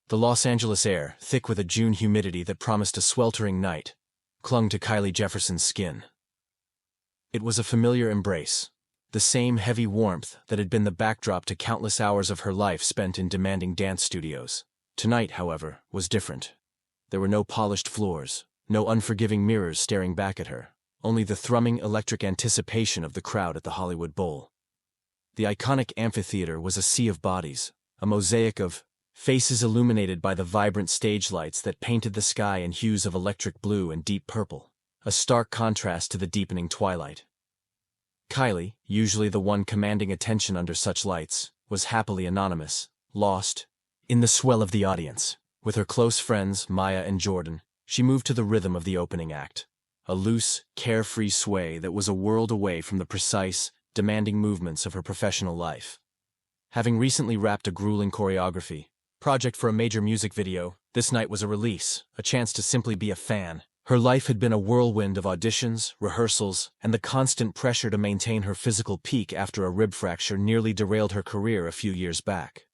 The Los Angeles air, thick with a June humidity that promised a sweltering night, clung to Kylie Jefferson's skin. It was a familiar embrace, the same heavy warmth that had been the backdrop to countless hours of her life spent in demanding dance studios. Tonight, however, was different. There were no polished floors, no unforgiving mirrors staring back at her, only the thrumming electric anticipation of the crowd at the Hollywood Bowl. The iconic amphitheater was a sea of bodies, a mosaic of faces illuminated by the vibrant stage lights that painted the sky in hues of electric blue and deep purple, a stark contrast to the deepening twilight. Kylie, usually the one commanding attention under such lights, was happily anonymous, lost in the swell of the audience. With her close friends, Maya and Jordan, she moved to the rhythm of the opening act, a loose, carefree sway that was a world away from the precise, demanding movements of her professional life. Having recently wrapped a grueling choreography project for a major music video, this night was a release, a chance to simply be a fan. Her life had been a whirlwind of auditions, rehearsals, and the constant pressure to maintain her physical peak after a rib fracture nearly derailed her career a few years back.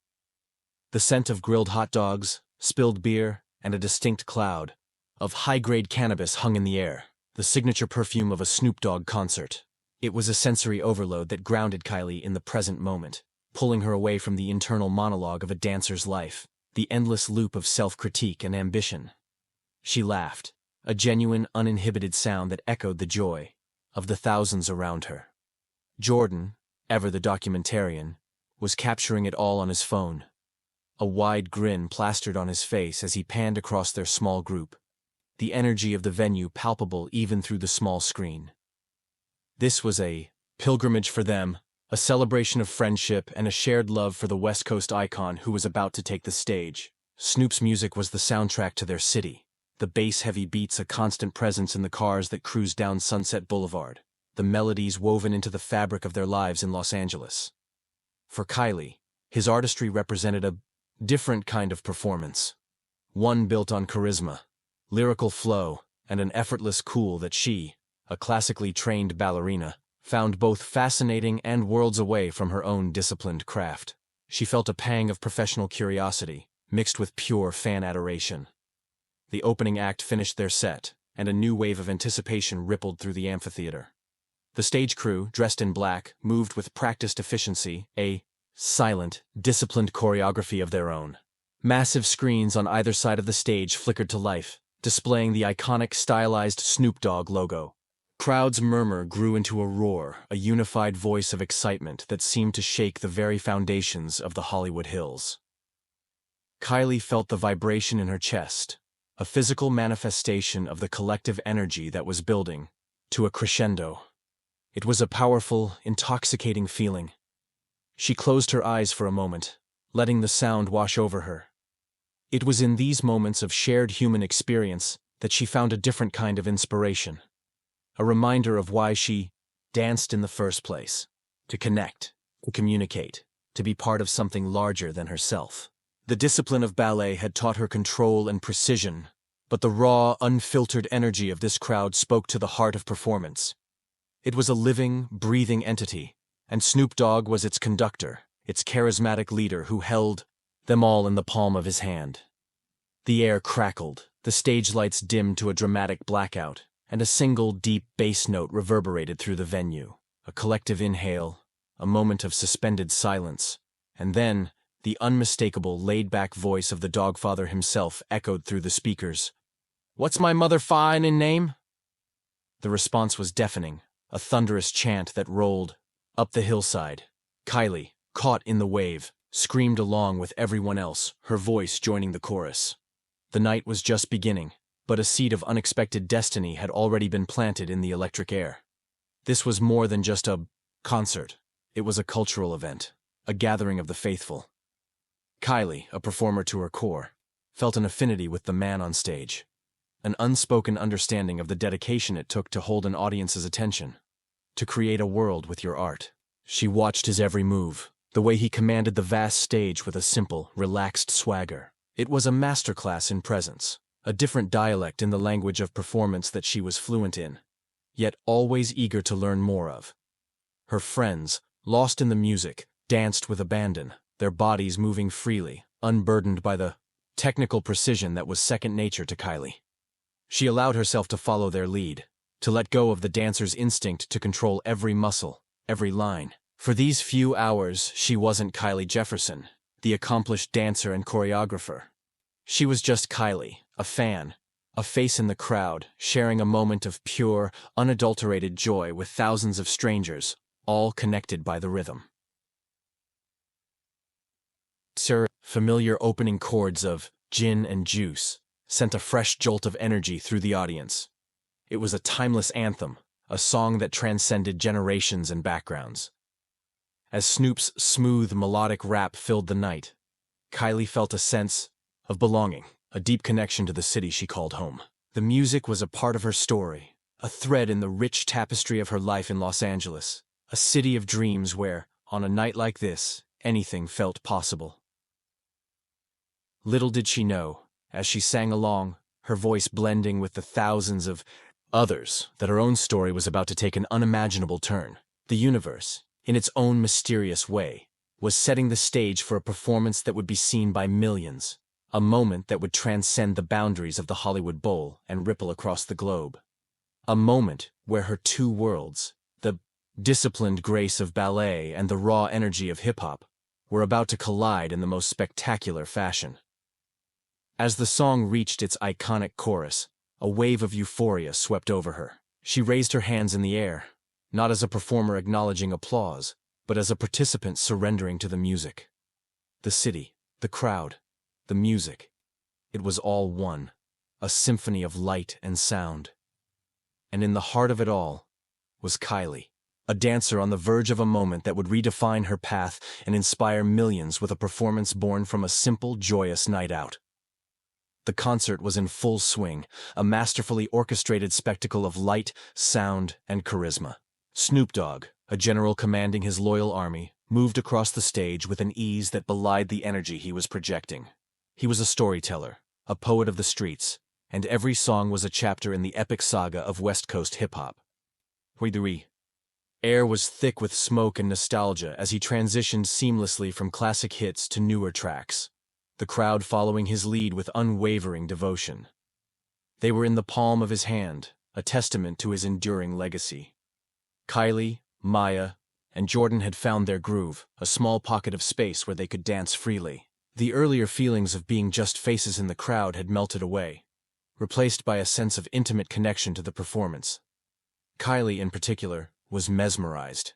The scent of grilled hot dogs, spilled beer, and a distinct cloud of high-grade cannabis hung in the air, the signature perfume of a Snoop Dogg concert. It was a sensory overload that grounded Kylie in the present moment, pulling her away from the internal monologue of a dancer's life, the endless loop of self-critique and ambition. She laughed, a genuine, uninhibited sound that echoed the joy of the thousands around her. Jordan, ever the documentarian, was capturing it all on his phone, a wide grin plastered on his face as he panned across their small group, the energy of the venue palpable even through the small screen. This was a pilgrimage for them, a celebration of friendship and a shared love for the West Coast icon who was about to take the stage. Snoop's music was the soundtrack to their city, the bass-heavy beats a constant presence in the cars that cruised down Sunset Boulevard, the melodies woven into the fabric of their lives in Los Angeles. For Kylie, his artistry represented a different kind of performance, one built on charisma, lyrical flow, and an effortless cool that she, a classically trained ballerina, found both fascinating and worlds away from her own disciplined craft. She felt a pang of professional curiosity, mixed with pure fan adoration. The opening act finished their set, and a new wave of anticipation rippled through the amphitheater. The stage crew, dressed in black, moved with practiced efficiency, a silent, disciplined choreography of their own. Massive screens on either side of the stage flickered to life, displaying the iconic stylized Snoop Dogg logo. Crowd's murmur grew into a roar, a unified voice of excitement that seemed to shake the very foundations of the Hollywood Hills. Kylie felt the vibration in her chest, a physical manifestation of the collective energy that was building to a crescendo. It was a powerful, intoxicating feeling. She closed her eyes for a moment, letting the sound wash over her. It was in these moments of shared human experience that she found a different kind of inspiration. A reminder of why she danced in the first place, to connect, to communicate, to be part of something larger than herself. The discipline of ballet had taught her control and precision, but the raw, unfiltered energy of this crowd spoke to the heart of performance. It was a living, breathing entity, and Snoop Dogg was its conductor, its charismatic leader who held them all in the palm of his hand. The air crackled, the stage lights dimmed to a dramatic blackout, and a single deep bass note reverberated through the venue. A collective inhale, a moment of suspended silence, and then the unmistakable laid-back voice of the Dogfather himself echoed through the speakers. "What's my mother fine in name?" The response was deafening, a thunderous chant that rolled up the hillside. Kylie, caught in the wave, screamed along with everyone else, her voice joining the chorus. The night was just beginning, but a seed of unexpected destiny had already been planted in the electric air. This was more than just a concert. It was a cultural event, a gathering of the faithful. Kylie, a performer to her core, felt an affinity with the man on stage, an unspoken understanding of the dedication it took to hold an audience's attention, to create a world with your art. She watched his every move, the way he commanded the vast stage with a simple, relaxed swagger. It was a masterclass in presence, a different dialect in the language of performance that she was fluent in, yet always eager to learn more of. Her friends, lost in the music, danced with abandon, their bodies moving freely, unburdened by the technical precision that was second nature to Kylie. She allowed herself to follow their lead, to let go of the dancer's instinct to control every muscle, every line. For these few hours, she wasn't Kylie Jefferson, the accomplished dancer and choreographer. She was just Kylie, a fan, a face in the crowd, sharing a moment of pure, unadulterated joy with thousands of strangers, all connected by the rhythm. Familiar opening chords of Gin and Juice sent a fresh jolt of energy through the audience. It was a timeless anthem, a song that transcended generations and backgrounds. As Snoop's smooth, melodic rap filled the night, Kylie felt a sense of belonging, a deep connection to the city she called home. The music was a part of her story, a thread in the rich tapestry of her life in Los Angeles, a city of dreams where, on a night like this, anything felt possible. Little did she know, as she sang along, her voice blending with the thousands of others, that her own story was about to take an unimaginable turn. The universe, in its own mysterious way, was setting the stage for a performance that would be seen by millions, a moment that would transcend the boundaries of the Hollywood Bowl and ripple across the globe. A moment where her two worlds, the disciplined grace of ballet and the raw energy of hip-hop, were about to collide in the most spectacular fashion. As the song reached its iconic chorus, a wave of euphoria swept over her. She raised her hands in the air, not as a performer acknowledging applause, but as a participant surrendering to the music. The city, the crowd, the music. It was all one, a symphony of light and sound. And in the heart of it all was Kylie, a dancer on the verge of a moment that would redefine her path and inspire millions with a performance born from a simple, joyous night out. The concert was in full swing, a masterfully orchestrated spectacle of light, sound, and charisma. Snoop Dogg, a general commanding his loyal army, moved across the stage with an ease that belied the energy he was projecting. He was a storyteller, a poet of the streets, and every song was a chapter in the epic saga of West Coast hip-hop. The air was thick with smoke and nostalgia as he transitioned seamlessly from classic hits to newer tracks, the crowd following his lead with unwavering devotion. They were in the palm of his hand, a testament to his enduring legacy. Kylie, Maya, and Jordan had found their groove, a small pocket of space where they could dance freely. The earlier feelings of being just faces in the crowd had melted away, replaced by a sense of intimate connection to the performance. Kylie, in particular, was mesmerized.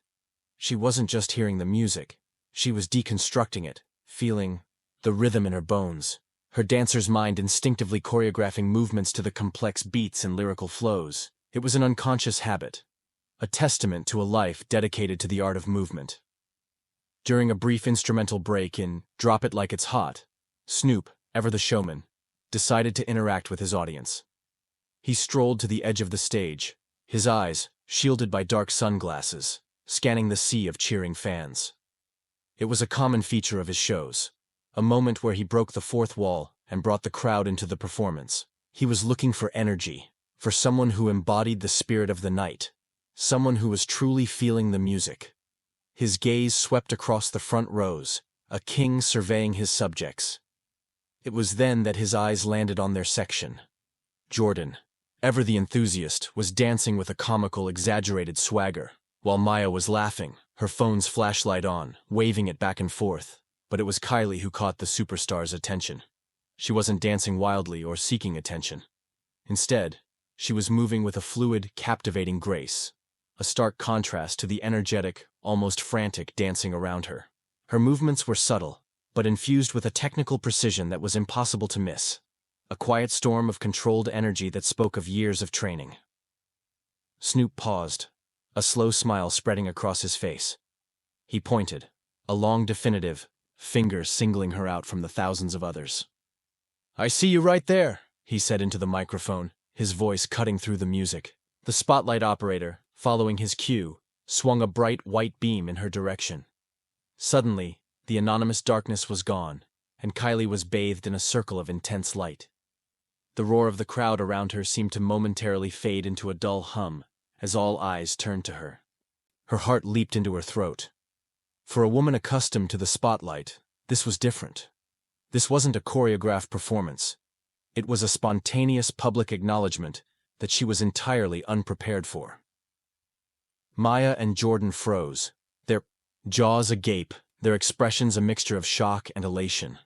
She wasn't just hearing the music, she was deconstructing it, feeling the rhythm in her bones, her dancer's mind instinctively choreographing movements to the complex beats and lyrical flows. It was an unconscious habit, a testament to a life dedicated to the art of movement. During a brief instrumental break in Drop It Like It's Hot, Snoop, ever the showman, decided to interact with his audience. He strolled to the edge of the stage, his eyes, shielded by dark sunglasses, scanning the sea of cheering fans. It was a common feature of his shows, a moment where he broke the fourth wall and brought the crowd into the performance. He was looking for energy, for someone who embodied the spirit of the night, someone who was truly feeling the music. His gaze swept across the front rows, a king surveying his subjects. It was then that his eyes landed on their section. Jordan, ever the enthusiast, was dancing with a comical, exaggerated swagger, while Maya was laughing, her phone's flashlight on, waving it back and forth. But it was Kylie who caught the superstar's attention. She wasn't dancing wildly or seeking attention. Instead, she was moving with a fluid, captivating grace, a stark contrast to the energetic, almost frantic dancing around her. Her movements were subtle, but infused with a technical precision that was impossible to miss, a quiet storm of controlled energy that spoke of years of training. Snoop paused, a slow smile spreading across his face. He pointed, a long definitive, finger singling her out from the thousands of others. "I see you right there," he said into the microphone, his voice cutting through the music. The spotlight operator, following his cue, swung a bright white beam in her direction. Suddenly, the anonymous darkness was gone, and Kylie was bathed in a circle of intense light. The roar of the crowd around her seemed to momentarily fade into a dull hum as all eyes turned to her. Her heart leaped into her throat. For a woman accustomed to the spotlight, this was different. This wasn't a choreographed performance. It was a spontaneous public acknowledgement that she was entirely unprepared for. Maya and Jordan froze, their jaws agape, their expressions a mixture of shock and elation.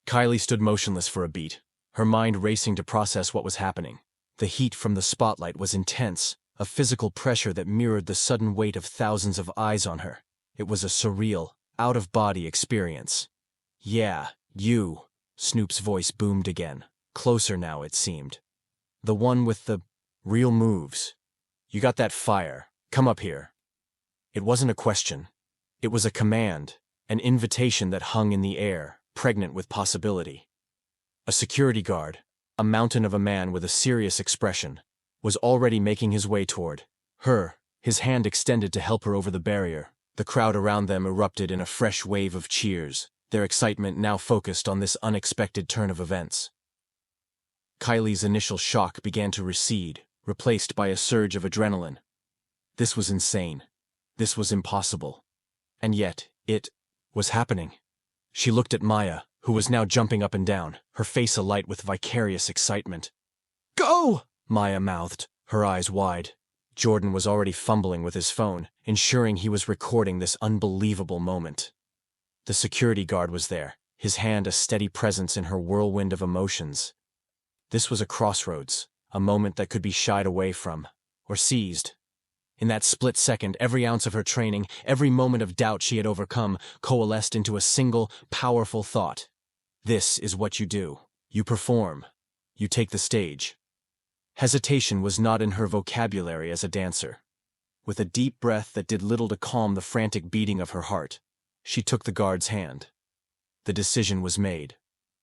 Kylie stood motionless for a beat, her mind racing to process what was happening. The heat from the spotlight was intense, a physical pressure that mirrored the sudden weight of thousands of eyes on her. It was a surreal, out-of-body experience. "Yeah, you," Snoop's voice boomed again, closer now it seemed. "The one with the real moves. You got that fire. Come up here." It wasn't a question. It was a command, an invitation that hung in the air, pregnant with possibility. A security guard, a mountain of a man with a serious expression, was already making his way toward her, his hand extended to help her over the barrier. The crowd around them erupted in a fresh wave of cheers, their excitement now focused on this unexpected turn of events. Kylie's initial shock began to recede, replaced by a surge of adrenaline. This was insane. This was impossible. And yet, it was happening. She looked at Maya, who was now jumping up and down, her face alight with vicarious excitement. "Go!" Maya mouthed, her eyes wide. Jordan was already fumbling with his phone, ensuring he was recording this unbelievable moment. The security guard was there, his hand a steady presence in her whirlwind of emotions. This was a crossroads, a moment that could be shied away from, or seized. In that split second, every ounce of her training, every moment of doubt she had overcome, coalesced into a single, powerful thought. This is what you do. You perform. You take the stage. Hesitation was not in her vocabulary as a dancer. With a deep breath that did little to calm the frantic beating of her heart, she took the guard's hand. The decision was made.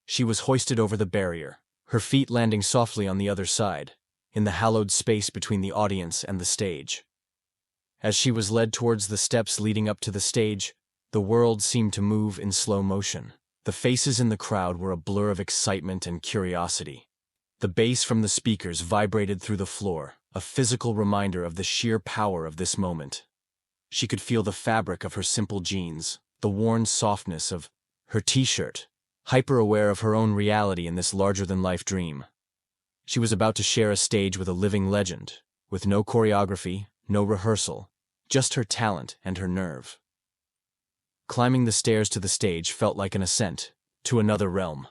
She was hoisted over the barrier, her feet landing softly on the other side, in the hallowed space between the audience and the stage. As she was led towards the steps leading up to the stage, the world seemed to move in slow motion. The faces in the crowd were a blur of excitement and curiosity. The bass from the speakers vibrated through the floor, a physical reminder of the sheer power of this moment. She could feel the fabric of her simple jeans, the worn softness of her t-shirt, hyper-aware of her own reality in this larger-than-life dream. She was about to share a stage with a living legend, with no choreography, no rehearsal, just her talent and her nerve. Climbing the stairs to the stage felt like an ascent to another realm.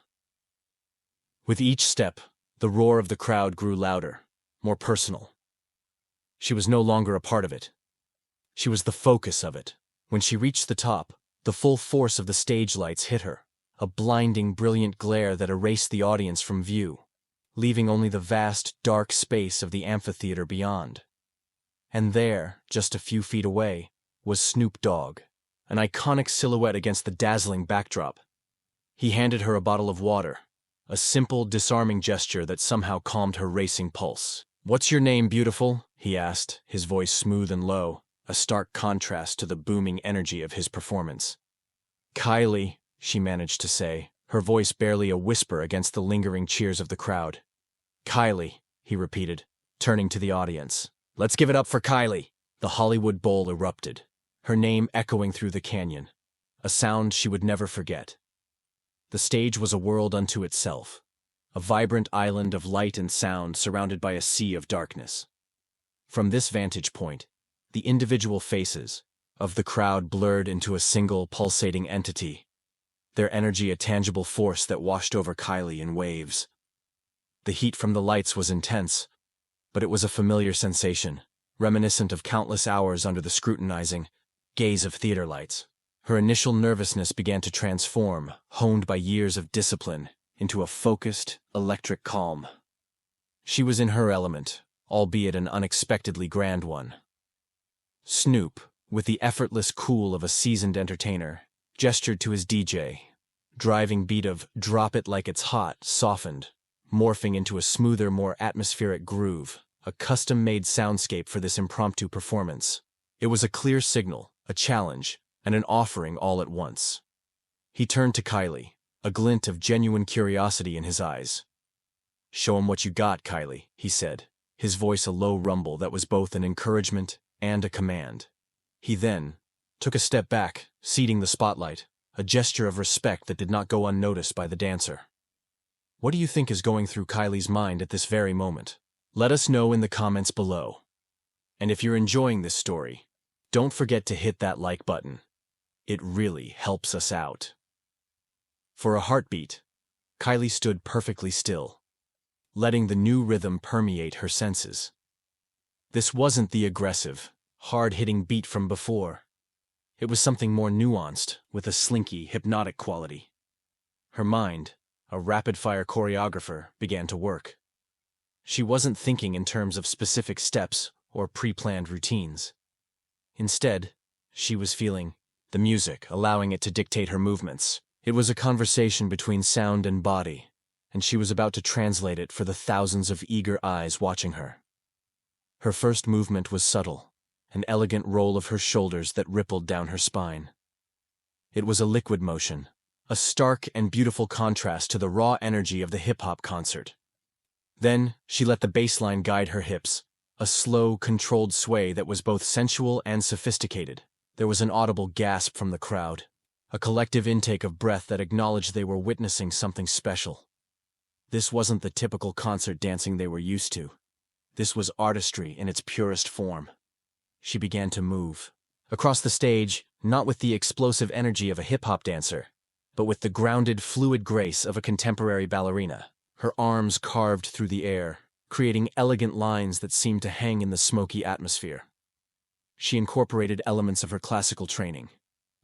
With each step, the roar of the crowd grew louder, more personal. She was no longer a part of it. She was the focus of it. When she reached the top, the full force of the stage lights hit her, a blinding, brilliant glare that erased the audience from view, leaving only the vast, dark space of the amphitheater beyond. And there, just a few feet away, was Snoop Dogg, an iconic silhouette against the dazzling backdrop. He handed her a bottle of water, a simple, disarming gesture that somehow calmed her racing pulse. "What's your name, beautiful?" he asked, his voice smooth and low, a stark contrast to the booming energy of his performance. "Kylie," she managed to say, her voice barely a whisper against the lingering cheers of the crowd. "Kylie," he repeated, turning to the audience. "Let's give it up for Kylie." The Hollywood Bowl erupted, her name echoing through the canyon, a sound she would never forget. The stage was a world unto itself, a vibrant island of light and sound surrounded by a sea of darkness. From this vantage point, the individual faces of the crowd blurred into a single pulsating entity, their energy a tangible force that washed over Kylie in waves. The heat from the lights was intense, but it was a familiar sensation, reminiscent of countless hours under the scrutinizing gaze of theater lights. Her initial nervousness began to transform, honed by years of discipline, into a focused, electric calm. She was in her element, albeit an unexpectedly grand one. Snoop, with the effortless cool of a seasoned entertainer, gestured to his DJ. Driving beat of "Drop It Like It's Hot" softened, morphing into a smoother, more atmospheric groove, a custom-made soundscape for this impromptu performance. It was a clear signal, a challenge, and an offering all at once. He turned to Kylie, a glint of genuine curiosity in his eyes. "Show 'em what you got, Kylie," he said, his voice a low rumble that was both an encouragement and a command. He then took a step back, ceding the spotlight, a gesture of respect that did not go unnoticed by the dancer. What do you think is going through Kylie's mind at this very moment? Let us know in the comments below. And if you're enjoying this story, don't forget to hit that like button. It really helps us out. For a heartbeat, Kylie stood perfectly still, letting the new rhythm permeate her senses. This wasn't the aggressive, hard-hitting beat from before. It was something more nuanced, with a slinky, hypnotic quality. Her mind, a rapid-fire choreographer, began to work. She wasn't thinking in terms of specific steps or pre-planned routines. Instead, she was feeling the music, allowing it to dictate her movements. It was a conversation between sound and body, and she was about to translate it for the thousands of eager eyes watching her. Her first movement was subtle, an elegant roll of her shoulders that rippled down her spine. It was a liquid motion, a stark and beautiful contrast to the raw energy of the hip-hop concert. Then, she let the bassline guide her hips, a slow, controlled sway that was both sensual and sophisticated. There was an audible gasp from the crowd, a collective intake of breath that acknowledged they were witnessing something special. This wasn't the typical concert dancing they were used to. This was artistry in its purest form. She began to move across the stage, not with the explosive energy of a hip-hop dancer, but with the grounded, fluid grace of a contemporary ballerina, her arms carved through the air, creating elegant lines that seemed to hang in the smoky atmosphere. She incorporated elements of her classical training,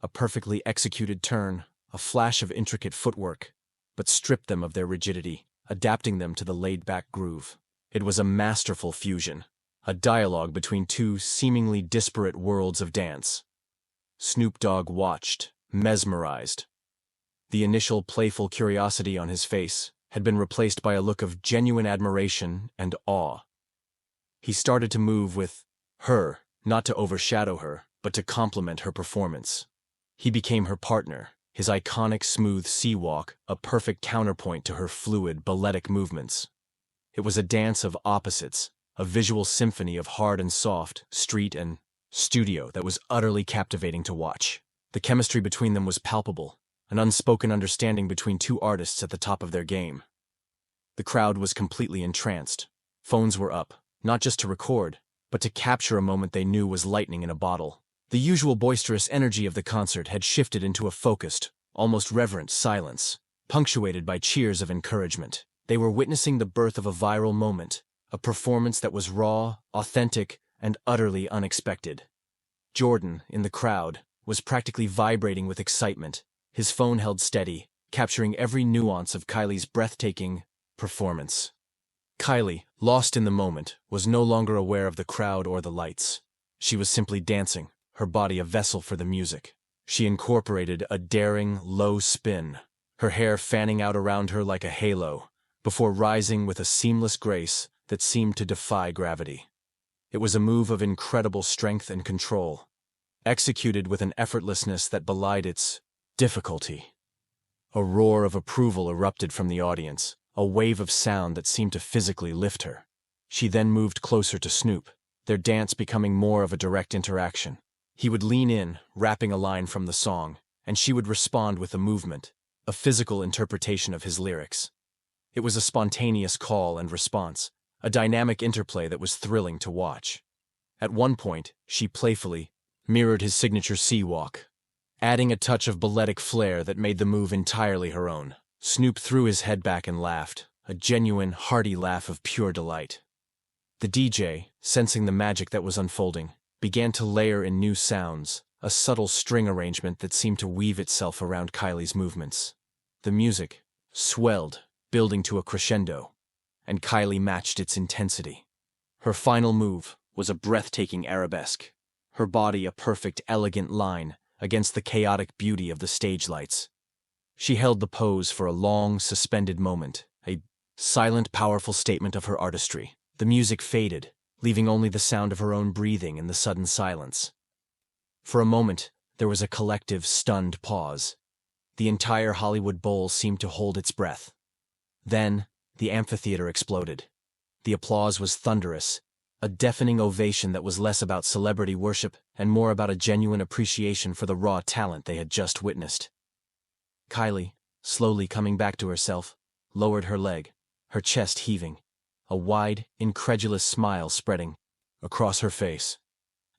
a perfectly executed turn, a flash of intricate footwork, but stripped them of their rigidity, adapting them to the laid-back groove. It was a masterful fusion, a dialogue between two seemingly disparate worlds of dance. Snoop Dogg watched, mesmerized. The initial playful curiosity on his face had been replaced by a look of genuine admiration and awe. He started to move with her, not to overshadow her, but to complement her performance. He became her partner, his iconic smooth sea walk a perfect counterpoint to her fluid, balletic movements. It was a dance of opposites, a visual symphony of hard and soft, street and studio that was utterly captivating to watch. The chemistry between them was palpable, an unspoken understanding between two artists at the top of their game. The crowd was completely entranced. Phones were up, not just to record, but to capture a moment they knew was lightning in a bottle. The usual boisterous energy of the concert had shifted into a focused, almost reverent silence, punctuated by cheers of encouragement. They were witnessing the birth of a viral moment, a performance that was raw, authentic, and utterly unexpected. Jordan, in the crowd, was practically vibrating with excitement, his phone held steady, capturing every nuance of Kylie's breathtaking performance. Kylie, lost in the moment, was no longer aware of the crowd or the lights. She was simply dancing, her body a vessel for the music. She incorporated a daring, low spin, her hair fanning out around her like a halo, before rising with a seamless grace that seemed to defy gravity. It was a move of incredible strength and control, executed with an effortlessness that belied its difficulty. A roar of approval erupted from the audience, a wave of sound that seemed to physically lift her. She then moved closer to Snoop, their dance becoming more of a direct interaction. He would lean in, rapping a line from the song, and she would respond with a movement, a physical interpretation of his lyrics. It was a spontaneous call and response, a dynamic interplay that was thrilling to watch. At one point, she playfully mirrored his signature sea walk, adding a touch of balletic flair that made the move entirely her own. Snoop threw his head back and laughed, a genuine, hearty laugh of pure delight. The DJ, sensing the magic that was unfolding, began to layer in new sounds, a subtle string arrangement that seemed to weave itself around Kylie's movements. The music swelled, building to a crescendo, and Kylie matched its intensity. Her final move was a breathtaking arabesque, her body a perfect, elegant line against the chaotic beauty of the stage lights. She held the pose for a long, suspended moment, a silent, powerful statement of her artistry. The music faded, leaving only the sound of her own breathing in the sudden silence. For a moment, there was a collective, stunned pause. The entire Hollywood Bowl seemed to hold its breath. Then, the amphitheater exploded. The applause was thunderous, a deafening ovation that was less about celebrity worship and more about a genuine appreciation for the raw talent they had just witnessed. Kylie, slowly coming back to herself, lowered her leg, her chest heaving, a wide, incredulous smile spreading across her face.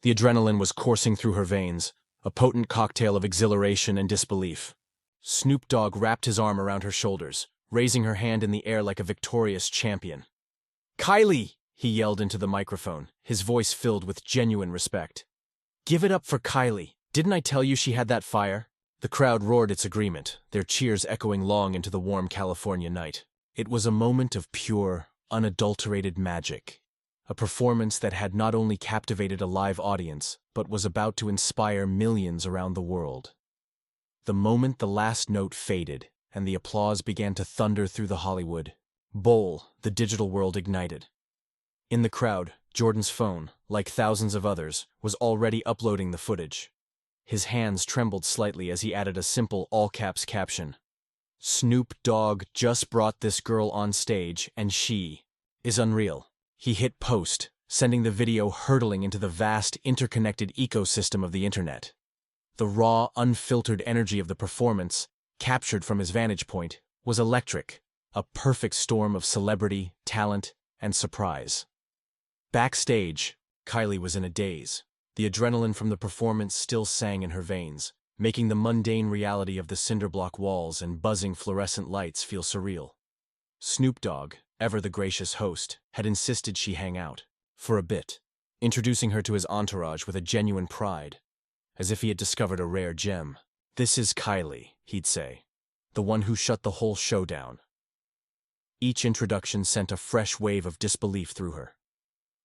The adrenaline was coursing through her veins, a potent cocktail of exhilaration and disbelief. Snoop Dogg wrapped his arm around her shoulders, raising her hand in the air like a victorious champion. "Kylie!" he yelled into the microphone, his voice filled with genuine respect. "Give it up for Kylie. Didn't I tell you she had that fire?" The crowd roared its agreement, their cheers echoing long into the warm California night. It was a moment of pure, unadulterated magic. A performance that had not only captivated a live audience, but was about to inspire millions around the world. The moment the last note faded, and the applause began to thunder through the Hollywood Bowl, the digital world ignited. In the crowd, Jordan's phone, like thousands of others, was already uploading the footage. His hands trembled slightly as he added a simple all-caps caption. "Snoop Dogg just brought this girl on stage, and she is unreal." He hit post, sending the video hurtling into the vast, interconnected ecosystem of the internet. The raw, unfiltered energy of the performance, captured from his vantage point, was electric, a perfect storm of celebrity, talent, and surprise. Backstage, Kylie was in a daze. The adrenaline from the performance still sang in her veins, making the mundane reality of the cinderblock walls and buzzing fluorescent lights feel surreal. Snoop Dogg, ever the gracious host, had insisted she hang out, for a bit, introducing her to his entourage with a genuine pride, as if he had discovered a rare gem. "This is Kylie," he'd say, "the one who shut the whole show down." Each introduction sent a fresh wave of disbelief through her.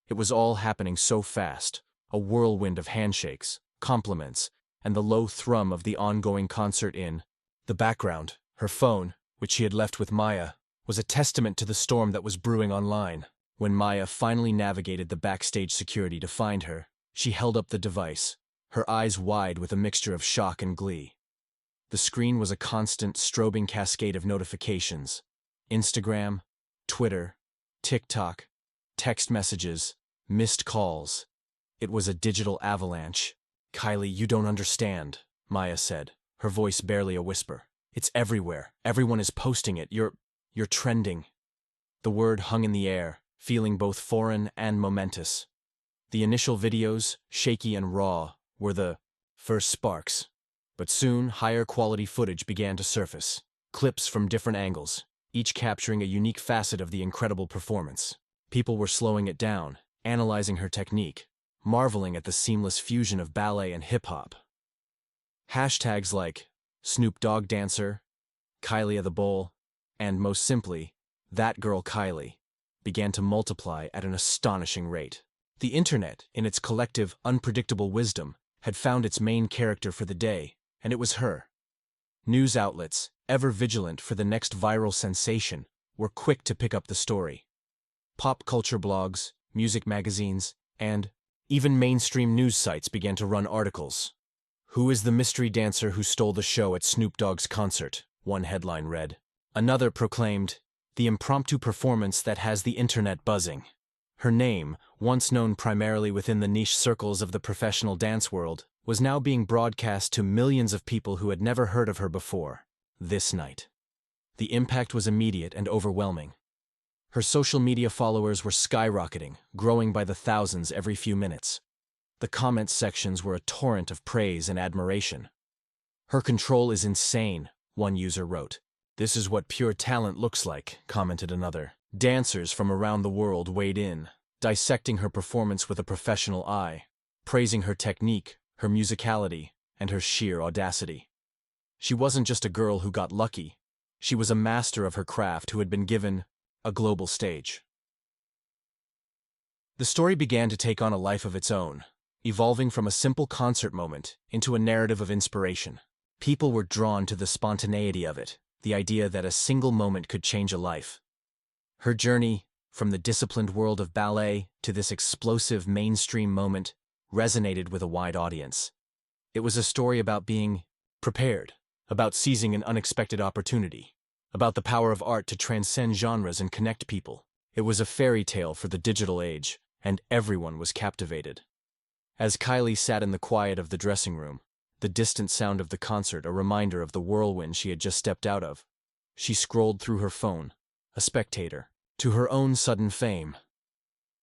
It was all happening so fast, a whirlwind of handshakes, compliments, and the low thrum of the ongoing concert in the background. Her phone, which she had left with Maya, was a testament to the storm that was brewing online. When Maya finally navigated the backstage security to find her, she held up the device, her eyes wide with a mixture of shock and glee. The screen was a constant, strobing cascade of notifications. Instagram, Twitter, TikTok, text messages, missed calls. It was a digital avalanche. "Kylie, you don't understand," Maya said, her voice barely a whisper. "It's everywhere. Everyone is posting it. You're trending." The word hung in the air, feeling both foreign and momentous. The initial videos, shaky and raw, were the first sparks. But soon, higher quality footage began to surface. Clips from different angles, each capturing a unique facet of the incredible performance. People were slowing it down, analyzing her technique, marveling at the seamless fusion of ballet and hip-hop. Hashtags like Snoop Dogg Dancer, Kylie of the Bowl, and most simply, That Girl Kylie, began to multiply at an astonishing rate. The internet, in its collective, unpredictable wisdom, had found its main character for the day, and it was her. News outlets, ever vigilant for the next viral sensation, were quick to pick up the story. Pop culture blogs, music magazines, and even mainstream news sites began to run articles. "Who is the mystery dancer who stole the show at Snoop Dogg's concert?" one headline read. Another proclaimed, "The impromptu performance that has the internet buzzing." Her name, once known primarily within the niche circles of the professional dance world, was now being broadcast to millions of people who had never heard of her before, this night. The impact was immediate and overwhelming. Her social media followers were skyrocketing, growing by the thousands every few minutes. The comments sections were a torrent of praise and admiration. "Her control is insane," one user wrote. "This is what pure talent looks like," commented another. Dancers from around the world weighed in, dissecting her performance with a professional eye, praising her technique, her musicality, and her sheer audacity. She wasn't just a girl who got lucky. She was a master of her craft who had been given a global stage. The story began to take on a life of its own, evolving from a simple concert moment into a narrative of inspiration. People were drawn to the spontaneity of it, the idea that a single moment could change a life. Her journey, from the disciplined world of ballet to this explosive mainstream moment, resonated with a wide audience. It was a story about being prepared, about seizing an unexpected opportunity, about the power of art to transcend genres and connect people. It was a fairy tale for the digital age, and everyone was captivated. As Kylie sat in the quiet of the dressing room, the distant sound of the concert a reminder of the whirlwind she had just stepped out of. She scrolled through her phone, a spectator, to her own sudden fame.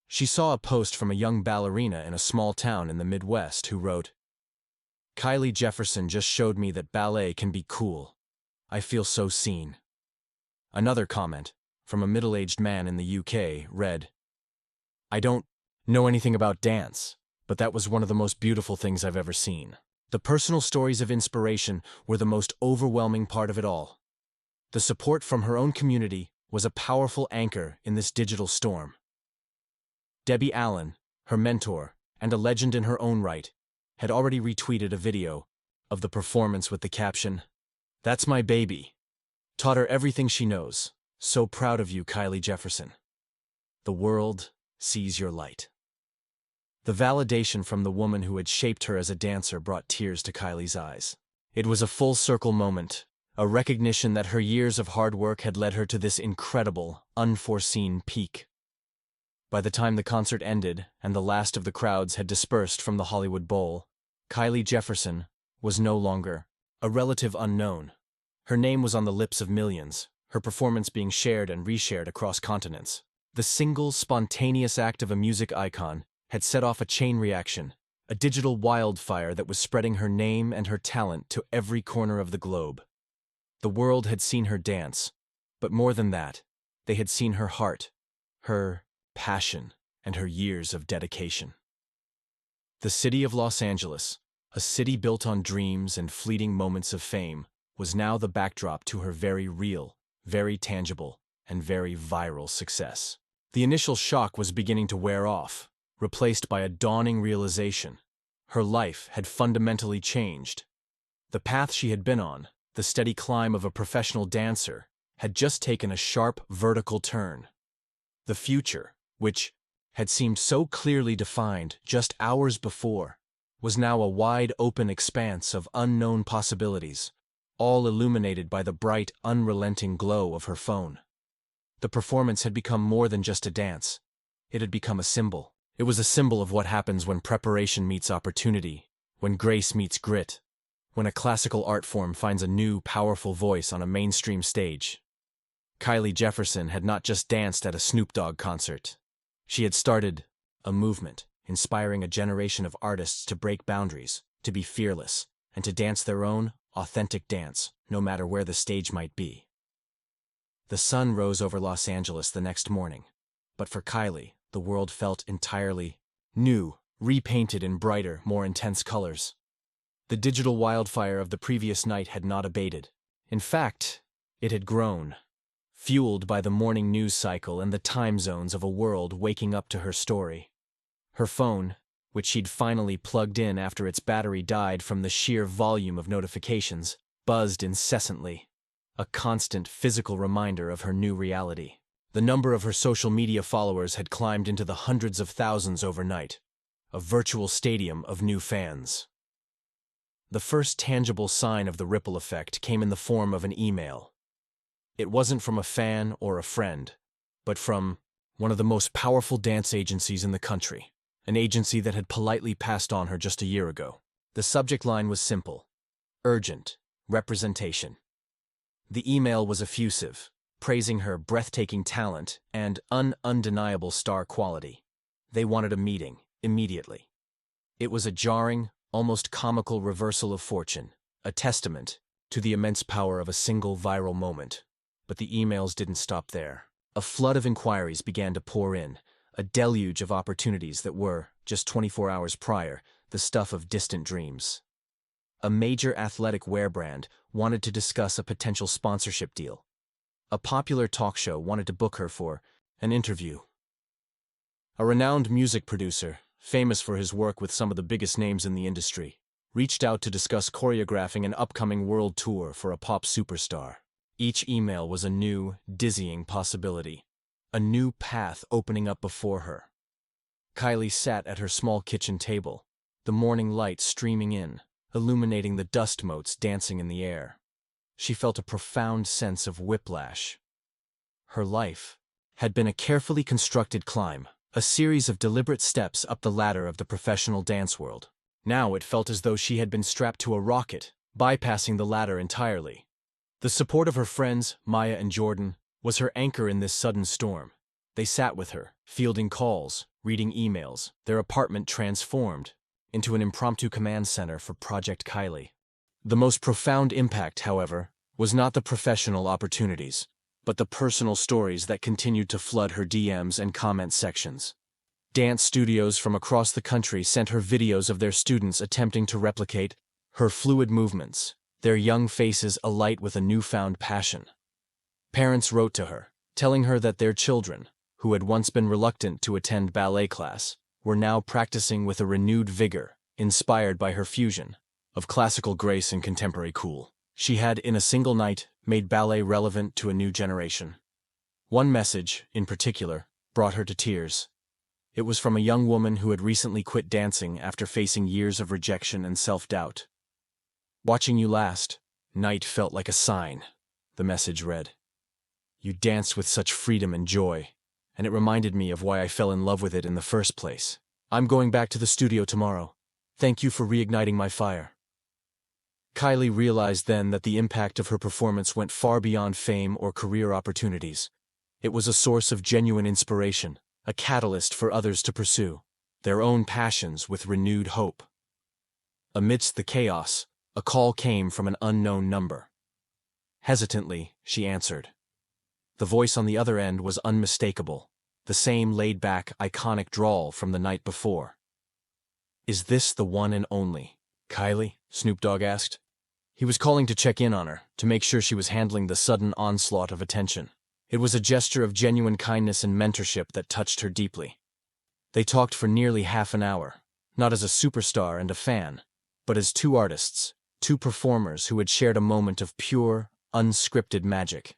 She saw a post from a young ballerina in a small town in the Midwest who wrote, "Kylie Jefferson just showed me that ballet can be cool. I feel so seen." Another comment, from a middle-aged man in the UK, read, "I don't know anything about dance, but that was one of the most beautiful things I've ever seen." The personal stories of inspiration were the most overwhelming part of it all. The support from her own community was a powerful anchor in this digital storm. Debbie Allen, her mentor, and a legend in her own right, had already retweeted a video of the performance with the caption, "That's my baby. Taught her everything she knows. So proud of you, Kylie Jefferson. The world sees your light." The validation from the woman who had shaped her as a dancer brought tears to Kylie's eyes. It was a full-circle moment, a recognition that her years of hard work had led her to this incredible, unforeseen peak. By the time the concert ended and the last of the crowds had dispersed from the Hollywood Bowl, Kylie Jefferson was no longer a relative unknown. Her name was on the lips of millions, her performance being shared and reshared across continents. The single, spontaneous act of a music icon had set off a chain reaction, a digital wildfire that was spreading her name and her talent to every corner of the globe. The world had seen her dance, but more than that, they had seen her heart, her passion, and her years of dedication. The city of Los Angeles, a city built on dreams and fleeting moments of fame, was now the backdrop to her very real, very tangible, and very viral success. The initial shock was beginning to wear off, replaced by a dawning realization. Her life had fundamentally changed. The path she had been on, the steady climb of a professional dancer, had just taken a sharp vertical turn. The future, which had seemed so clearly defined just hours before, was now a wide-open expanse of unknown possibilities, all illuminated by the bright, unrelenting glow of her phone. The performance had become more than just a dance. It had become a symbol. It was a symbol of what happens when preparation meets opportunity, when grace meets grit, when a classical art form finds a new, powerful voice on a mainstream stage. Kylie Jefferson had not just danced at a Snoop Dogg concert. She had started a movement, inspiring a generation of artists to break boundaries, to be fearless, and to dance their own, authentic dance, no matter where the stage might be. The sun rose over Los Angeles the next morning, but for Kylie, the world felt entirely new, repainted in brighter, more intense colors. The digital wildfire of the previous night had not abated. In fact, it had grown, fueled by the morning news cycle and the time zones of a world waking up to her story. Her phone, which she'd finally plugged in after its battery died from the sheer volume of notifications, buzzed incessantly, a constant physical reminder of her new reality. The number of her social media followers had climbed into the hundreds of thousands overnight, a virtual stadium of new fans. The first tangible sign of the ripple effect came in the form of an email. It wasn't from a fan or a friend, but from one of the most powerful dance agencies in the country, an agency that had politely passed on her just a year ago. The subject line was simple: urgent representation. The email was effusive, praising her breathtaking talent and undeniable star quality. They wanted a meeting, immediately. It was a jarring, almost comical reversal of fortune, a testament to the immense power of a single viral moment. But the emails didn't stop there. A flood of inquiries began to pour in, a deluge of opportunities that were, just 24 hours prior, the stuff of distant dreams. A major athletic wear brand wanted to discuss a potential sponsorship deal. A popular talk show wanted to book her for an interview. A renowned music producer, famous for his work with some of the biggest names in the industry, reached out to discuss choreographing an upcoming world tour for a pop superstar. Each email was a new, dizzying possibility, a new path opening up before her. Kylie sat at her small kitchen table, the morning light streaming in, illuminating the dust motes dancing in the air. She felt a profound sense of whiplash. Her life had been a carefully constructed climb, a series of deliberate steps up the ladder of the professional dance world. Now it felt as though she had been strapped to a rocket, bypassing the ladder entirely. The support of her friends, Maya and Jordan, was her anchor in this sudden storm. They sat with her, fielding calls, reading emails, their apartment transformed into an impromptu command center for Project Kylie. The most profound impact, however, was not the professional opportunities, but the personal stories that continued to flood her DMs and comment sections. Dance studios from across the country sent her videos of their students attempting to replicate her fluid movements, their young faces alight with a newfound passion. Parents wrote to her, telling her that their children, who had once been reluctant to attend ballet class, were now practicing with a renewed vigor, inspired by her fusion of classical grace and contemporary cool. She had, in a single night, made ballet relevant to a new generation. One message, in particular, brought her to tears. It was from a young woman who had recently quit dancing after facing years of rejection and self-doubt. "Watching you last night felt like a sign," the message read. "You danced with such freedom and joy, and it reminded me of why I fell in love with it in the first place. I'm going back to the studio tomorrow. Thank you for reigniting my fire." Kylie realized then that the impact of her performance went far beyond fame or career opportunities. It was a source of genuine inspiration, a catalyst for others to pursue their own passions with renewed hope. Amidst the chaos, a call came from an unknown number. Hesitantly, she answered. The voice on the other end was unmistakable, the same laid-back, iconic drawl from the night before. "Is this the one and only Kylie?" Snoop Dogg asked. He was calling to check in on her, to make sure she was handling the sudden onslaught of attention. It was a gesture of genuine kindness and mentorship that touched her deeply. They talked for nearly half an hour, not as a superstar and a fan, but as two artists, two performers who had shared a moment of pure, unscripted magic.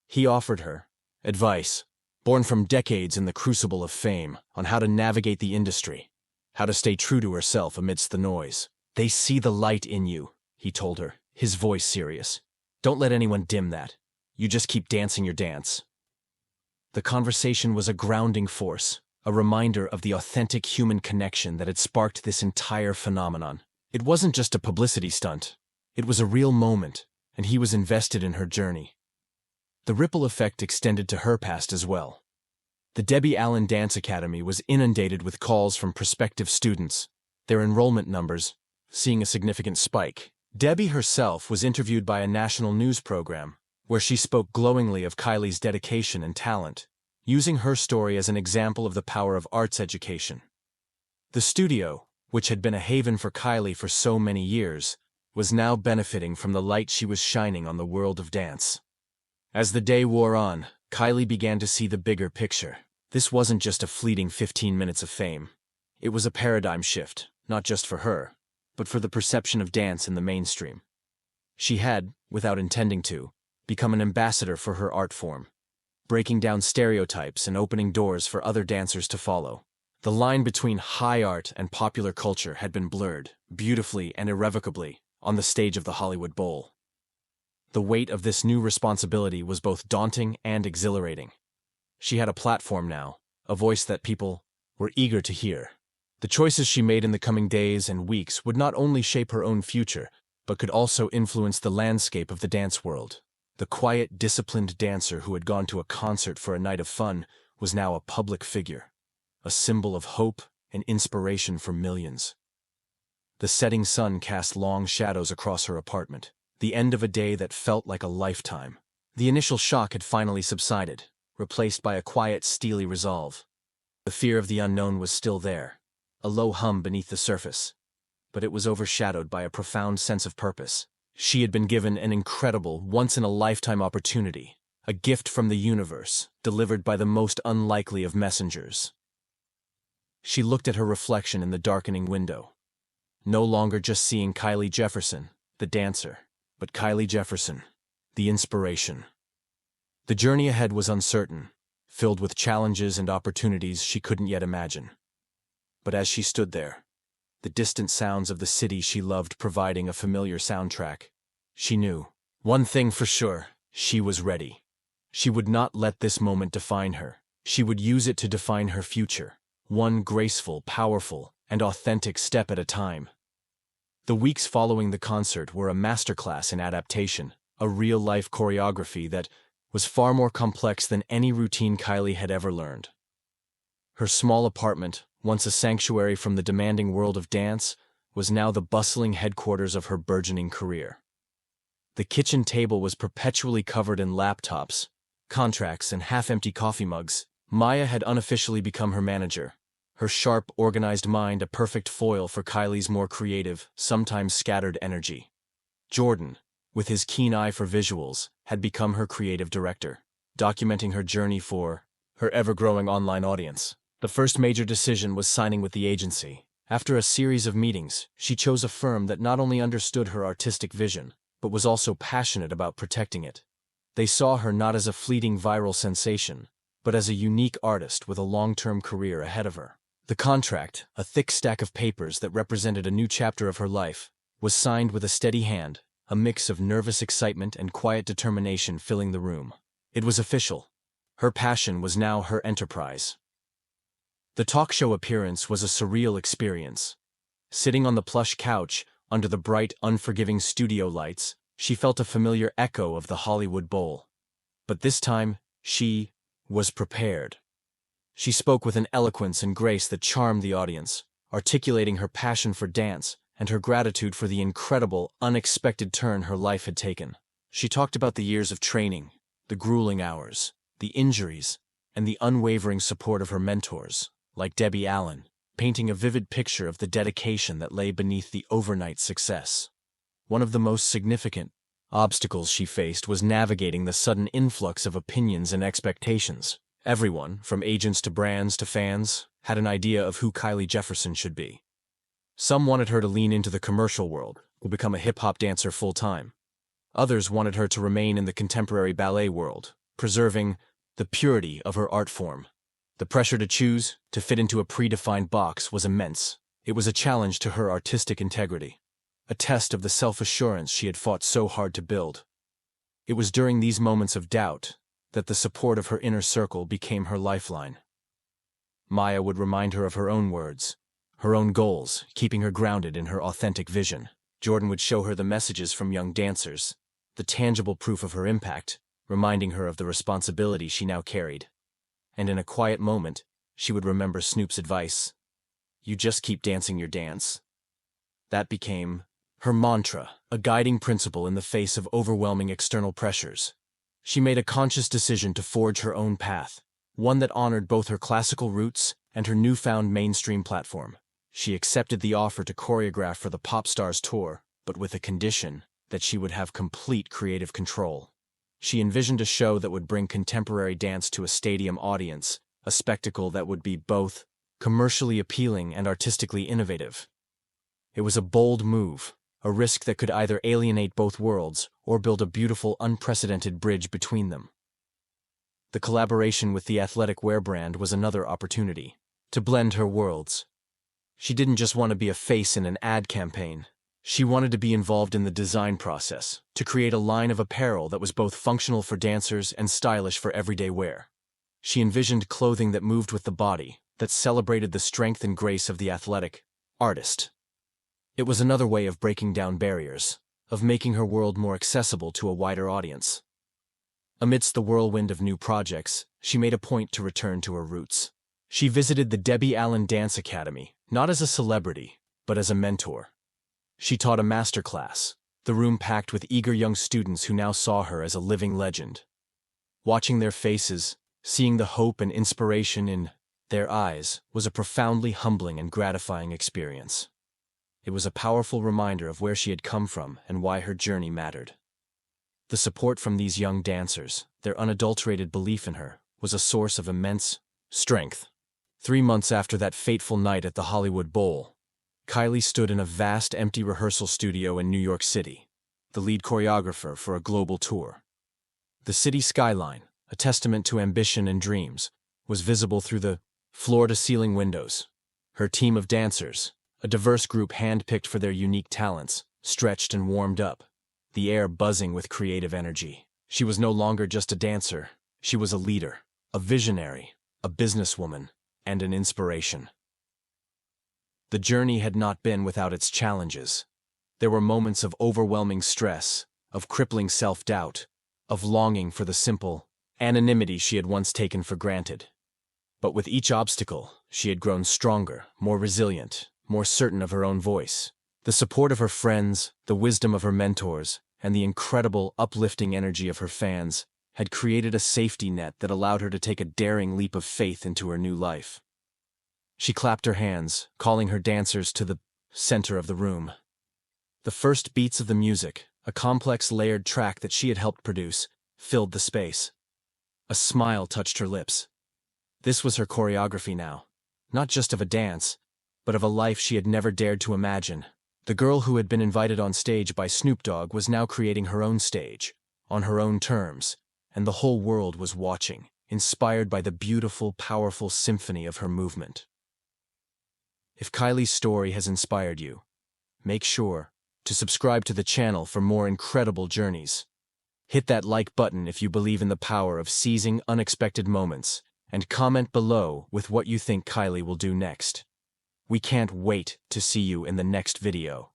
He offered her advice, born from decades in the crucible of fame, on how to navigate the industry, how to stay true to herself amidst the noise. "They see the light in you," he told her, his voice serious. "Don't let anyone dim that. You just keep dancing your dance." The conversation was a grounding force, a reminder of the authentic human connection that had sparked this entire phenomenon. It wasn't just a publicity stunt. It was a real moment, and he was invested in her journey. The ripple effect extended to her past as well. The Debbie Allen Dance Academy was inundated with calls from prospective students, their enrollment numbers seeing a significant spike. Debbie herself was interviewed by a national news program, where she spoke glowingly of Kylie's dedication and talent, using her story as an example of the power of arts education. The studio, which had been a haven for Kylie for so many years, was now benefiting from the light she was shining on the world of dance. As the day wore on, Kylie began to see the bigger picture. This wasn't just a fleeting 15 minutes of fame. It was a paradigm shift, not just for her, but for the perception of dance in the mainstream. She had, without intending to, become an ambassador for her art form, breaking down stereotypes and opening doors for other dancers to follow. The line between high art and popular culture had been blurred, beautifully and irrevocably, on the stage of the Hollywood Bowl. The weight of this new responsibility was both daunting and exhilarating. She had a platform now, a voice that people were eager to hear. The choices she made in the coming days and weeks would not only shape her own future, but could also influence the landscape of the dance world. The quiet, disciplined dancer who had gone to a concert for a night of fun was now a public figure, a symbol of hope and inspiration for millions. The setting sun cast long shadows across her apartment, the end of a day that felt like a lifetime. The initial shock had finally subsided, replaced by a quiet, steely resolve. The fear of the unknown was still there, a low hum beneath the surface, but it was overshadowed by a profound sense of purpose. She had been given an incredible, once-in-a-lifetime opportunity, a gift from the universe, delivered by the most unlikely of messengers. She looked at her reflection in the darkening window, no longer just seeing Kylie Jefferson, the dancer, but Kylie Jefferson, the inspiration. The journey ahead was uncertain, filled with challenges and opportunities she couldn't yet imagine. But as she stood there, the distant sounds of the city she loved providing a familiar soundtrack, she knew, one thing for sure, she was ready. She would not let this moment define her. She would use it to define her future, one graceful, powerful, and authentic step at a time. The weeks following the concert were a masterclass in adaptation, a real-life choreography that was far more complex than any routine Kylie had ever learned. Her small apartment, once a sanctuary from the demanding world of dance, was now the bustling headquarters of her burgeoning career. The kitchen table was perpetually covered in laptops, contracts, and half-empty coffee mugs. Maya had unofficially become her manager, her sharp, organized mind a perfect foil for Kylie's more creative, sometimes scattered energy. Jordan, with his keen eye for visuals, had become her creative director, documenting her journey for her ever-growing online audience. The first major decision was signing with the agency. After a series of meetings, she chose a firm that not only understood her artistic vision, but was also passionate about protecting it. They saw her not as a fleeting viral sensation, but as a unique artist with a long-term career ahead of her. The contract, a thick stack of papers that represented a new chapter of her life, was signed with a steady hand, a mix of nervous excitement and quiet determination filling the room. It was official. Her passion was now her enterprise. The talk show appearance was a surreal experience. Sitting on the plush couch, under the bright, unforgiving studio lights, she felt a familiar echo of the Hollywood Bowl. But this time, she was prepared. She spoke with an eloquence and grace that charmed the audience, articulating her passion for dance and her gratitude for the incredible, unexpected turn her life had taken. She talked about the years of training, the grueling hours, the injuries, and the unwavering support of her mentors, like Debbie Allen, painting a vivid picture of the dedication that lay beneath the overnight success. One of the most significant obstacles she faced was navigating the sudden influx of opinions and expectations. Everyone, from agents to brands to fans, had an idea of who Kylie Jefferson should be. Some wanted her to lean into the commercial world, to become a hip-hop dancer full-time. Others wanted her to remain in the contemporary ballet world, preserving the purity of her art form. The pressure to choose, to fit into a predefined box, was immense. It was a challenge to her artistic integrity, a test of the self-assurance she had fought so hard to build. It was during these moments of doubt that the support of her inner circle became her lifeline. Maya would remind her of her own words, her own goals, keeping her grounded in her authentic vision. Jordan would show her the messages from young dancers, the tangible proof of her impact, reminding her of the responsibility she now carried. And in a quiet moment, she would remember Snoop's advice, "You just keep dancing your dance." That became her mantra, a guiding principle in the face of overwhelming external pressures. She made a conscious decision to forge her own path, one that honored both her classical roots and her newfound mainstream platform. She accepted the offer to choreograph for the Pop Stars tour, but with a condition that she would have complete creative control. She envisioned a show that would bring contemporary dance to a stadium audience, a spectacle that would be both commercially appealing and artistically innovative. It was a bold move, a risk that could either alienate both worlds or build a beautiful, unprecedented bridge between them. The collaboration with the athletic wear brand was another opportunity to blend her worlds. She didn't just want to be a face in an ad campaign. She wanted to be involved in the design process, to create a line of apparel that was both functional for dancers and stylish for everyday wear. She envisioned clothing that moved with the body, that celebrated the strength and grace of the athletic artist. It was another way of breaking down barriers, of making her world more accessible to a wider audience. Amidst the whirlwind of new projects, she made a point to return to her roots. She visited the Debbie Allen Dance Academy, not as a celebrity, but as a mentor. She taught a master class, the room packed with eager young students who now saw her as a living legend. Watching their faces, seeing the hope and inspiration in their eyes, was a profoundly humbling and gratifying experience. It was a powerful reminder of where she had come from and why her journey mattered. The support from these young dancers, their unadulterated belief in her, was a source of immense strength. 3 months after that fateful night at the Hollywood Bowl, Kylie stood in a vast empty rehearsal studio in New York City, the lead choreographer for a global tour. The city skyline, a testament to ambition and dreams, was visible through the floor-to-ceiling windows. Her team of dancers, a diverse group handpicked for their unique talents, stretched and warmed up, the air buzzing with creative energy. She was no longer just a dancer. She was a leader, a visionary, a businesswoman, and an inspiration. The journey had not been without its challenges. There were moments of overwhelming stress, of crippling self-doubt, of longing for the simple anonymity she had once taken for granted. But with each obstacle, she had grown stronger, more resilient, more certain of her own voice. The support of her friends, the wisdom of her mentors, and the incredible, uplifting energy of her fans had created a safety net that allowed her to take a daring leap of faith into her new life. She clapped her hands, calling her dancers to the center of the room. The first beats of the music, a complex layered track that she had helped produce, filled the space. A smile touched her lips. This was her choreography now, not just of a dance, but of a life she had never dared to imagine. The girl who had been invited on stage by Snoop Dogg was now creating her own stage, on her own terms, and the whole world was watching, inspired by the beautiful, powerful symphony of her movement. If Kylie's story has inspired you, make sure to subscribe to the channel for more incredible journeys. Hit that like button if you believe in the power of seizing unexpected moments, and comment below with what you think Kylie will do next. We can't wait to see you in the next video.